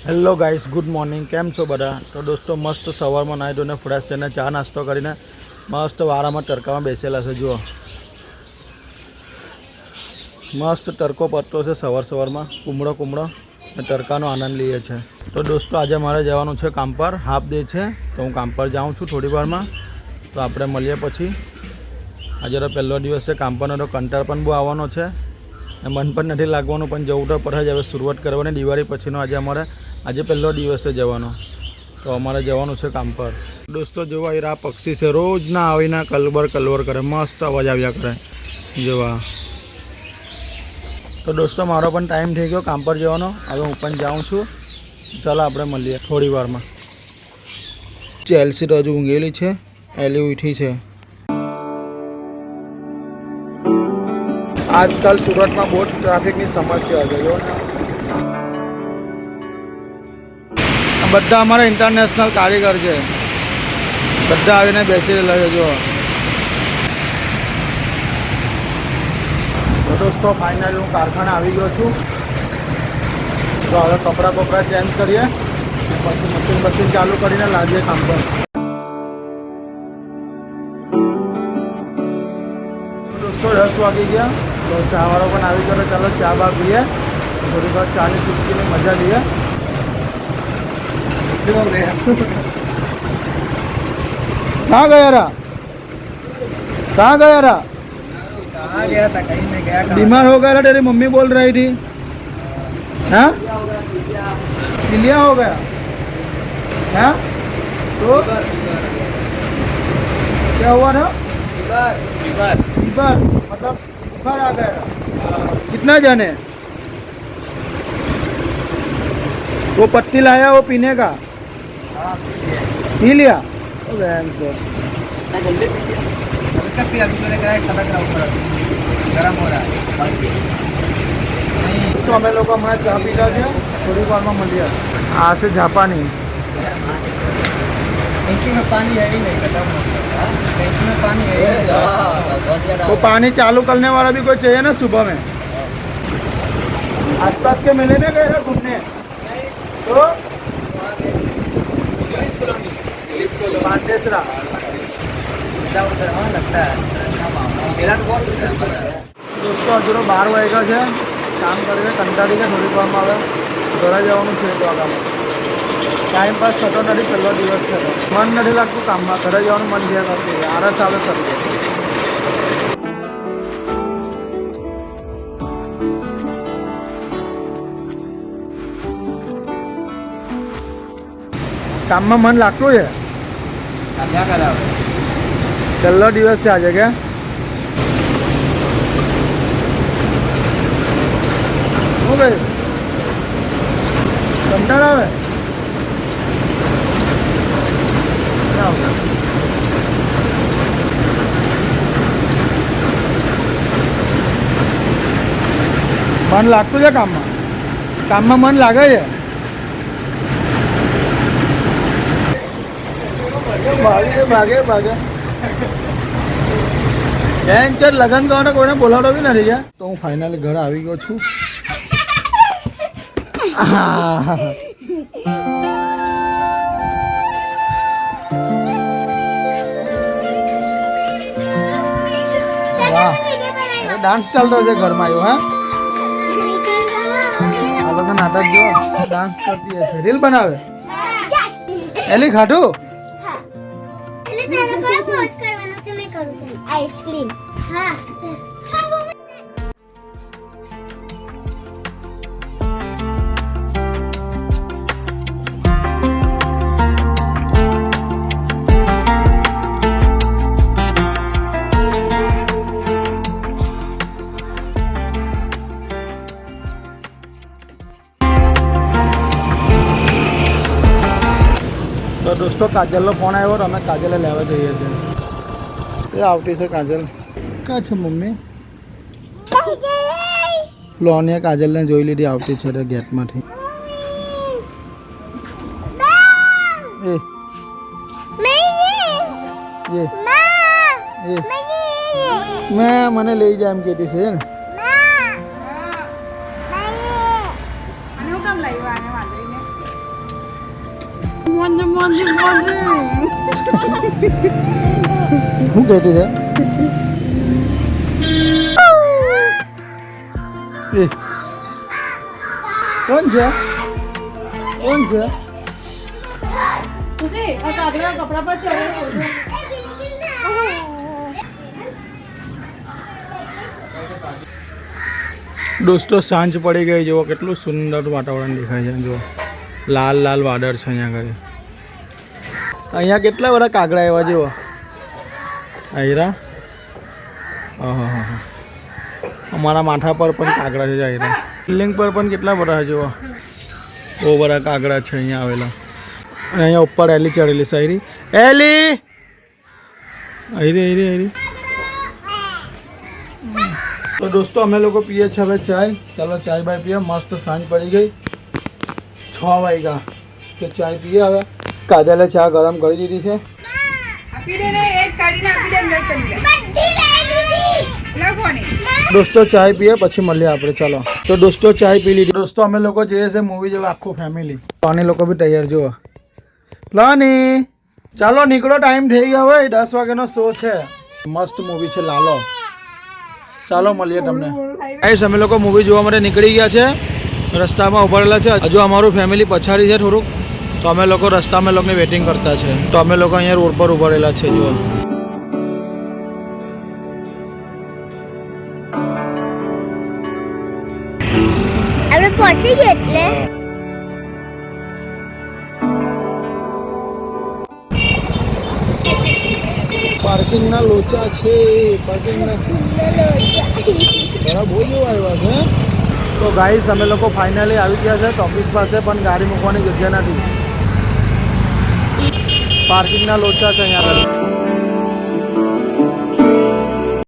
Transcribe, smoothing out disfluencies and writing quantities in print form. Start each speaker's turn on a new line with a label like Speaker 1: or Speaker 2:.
Speaker 1: Hello guys, good morning. કેમ છો બધા? તો દોસ્તો મસ્ત સવારમાં નાહી ધોઈને ફ્રેશ થઈને ચા નાસ્તો કરીને મસ્ત વારામાં તડકામાં બેસેલા છે. જુઓ મસ્ત તડકો પડતો છે સવારમાં, કુમળો અને તડકાનો આનંદ લઈએ છે. તો દોસ્તો આજે મારે જવાનું છે કામ પર, હાફ ડે છે, તો હું કામ પર જાઉં છું થોડી વારમાં. તો આપણે મળીએ પછી. આજે તો પહેલો દિવસ છે કામ પરનો, તો કંટાળ પણ બહુ આવવાનો છે, મન પણ નથી લાગવાનું, પણ જવું તો પડે જ. હવે શરૂઆત કરવાની દિવાળી પછીનો આજે પહેલો દિવસ છે જવાનો, તો અમારે જવાનું છે કામ પર. દોસ્તો જોવા આ પક્ષી છે, રોજના આવીને કલવર કરે, મસ્ત અવાજ આવ્યા કરે જોવા. તો દોસ્તો મારો પણ ટાઈમ થઈ ગયો કામ પર જવાનો, હવે હું પણ જાઉં છું. ચાલો આપણે મળીએ થોડી વારમાં. ચેલ્સી તો હજુ ઊંઘેલી છે, એલી ઉઠી છે. આજકાલ સુરતમાં બહુ ટ્રાફિકની સમસ્યા છે. જો બધા અમારા ઇન્ટરનેશનલ કારીગર છે, બધા આવીને બેસી રહેલા છે. જો દોસ્તો ફાઇનલી હું કારખાને આવી ગયો છું. તો હવે કપડાં ચેન્જ કરીએ, પછી મશીન ચાલુ કરીને લાગીએ કામ પર. દોસ્તો 10 વાગી ગયા, તો ચાવાળો પણ આવી ગયો. ચાલો ચા બા પીએ, થોડી વાર ચાની ચુસ્કીની મજા લઈએ. कहाँ गया रहा?
Speaker 2: गया था, कहीं नहीं गया।
Speaker 1: बीमार हो गया था, तेरी मम्मी बोल रही थी. हाँ, पीलिया हो गया. हाँ, तो क्या हुआ था? फीवर मतलब बुखार आ गया. कितना जाने वो पत्ती लाया, वो पीने का पी लिया. तो અમે લોકો હમણાં ચા પીધા છે, થોડી વારમાં મળીએ. આ છે જાપાની.
Speaker 2: टैंकी में पानी है ही नहीं, खत्म हो गया. टैंकी में पानी है ही नहीं.
Speaker 1: वो पानी चालू करने वाला भी कोई चाहिए ना सुबह में. आसपास के मेले में गए घूमने तो पांडेसरा
Speaker 2: लगता है मेला तो बहुत
Speaker 1: दोस्तों हजू 12 वाग्या છે. કામ કરીને કંટાળી ગયા, થોડીક વારમાં હવે ઘરે જવાનું છે. તો આગામાં ટાઈમ પાસ થતો નથી, પહેલો દિવસ છે, મન નથી લાગતું કામમાં. ઘરે જવાનું મન થયા કરતું, આરસ આવે સર. કામમાં મન લાગતું છે. પહેલો દિવસ છે આજે. કે શું ભાઈ કંટાળ આવે? મન લાગતું છે કામમાં મન લાગે છે. ભાગે બેન્ચર લગન કરવાને કોઈને બોલાવતો બી નથી. ગયા તો હું ફાઇનલી ઘરે આવી ગયો છું. ડાન્સ ચાલતો છે ઘરમાં. આવ્યો હા, આ લોકો નાટક જો ડાન્સ કરતી હશે, રીલ બનાવે. એલી ખાટું
Speaker 3: આઈસ્ક્રીમ. હા
Speaker 1: તો દોસ્તો કાજલનો ફોન આવ્યો, તો અમે કાજલે લેવા જઈએ છીએ. એ આવતી છે કાજલ. ક્યાં છે મમ્મી? ફ્લોનિયા કાજલને જોઈ લીધી, આવતી છે ગેટમાંથી. મેં મને લઈ જાય એમ કહેતી છે ને. શું કહેતી છે એ કોણ છે કોણ છે દોસ્તો સાંજ પડી ગઈ જુઓ કેટલું સુંદર વાતાવરણ દેખાય છે જુઓ લાલ લાલ વાદળ છે અહીંયા આગળ અહીંયા કેટલા બધા કાગડા એવા જુઓ આયરા હા અમારા માથા પર પણ કાગડા છે આયરા બિલ્ડિંગ પર પણ કેટલા બધા જુઓ બહુ બધા કાગડા છે અહીંયા આવેલા અને અહીંયા ઉપર એલી ચડેલી સાયરી એલી આયરી તો દોસ્તો અમે લોકો પીએ છીએ હવે ચાય ચાલો ચાય બાય પીએ મસ્ત સાંજ પડી ગઈ 6 વાગ્યા કે ચાય પીએ હવે કાજલે ચા ગરમ કરી દીધી છે દોસ્તો ચાય પીએ પછી મળીએ આપણે ચાલો તો દોસ્તો ચાય પી લીધી દોસ્તો અમે લોકો જઈએ છીએ મૂવી જોવા આખું ફેમિલી લોની લોકો બી તૈયાર જુઓ લોની ચાલો નીકળો ટાઈમ થઈ ગયો હોય 10 વાગ્યાનો શો છે મસ્ત મૂવી છે લાલો ચાલો મળીએ તમને ગાઈસ અમે લોકો મૂવી જોવા માટે નીકળી ગયા છે રસ્તામાં ઉભા રહેલા છે હજુ અમારું ફેમિલી પછાડી છે થોડુંક તો અમે લોકો રસ્તામાં લોકોને વેટિંગ કરતા છે તો અમે લોકો અહીંયા રોડ પર ઉભા રહેલા છે જુઓ
Speaker 3: આપણે પહોંચી ગયા એટલે
Speaker 1: પાર્કિંગના લોચા છે પાર્કિંગના બરાબર બહુ જેવા આવ્યા છે તો ગાઈસ અમે લોકો ફાઇનલી આવી ગયા છે તો ઓફિસ પાસે પણ ગાડી મૂકવાની જગ્યા નથી પાર્કિંગના લોચા છે અહીંયા આગળ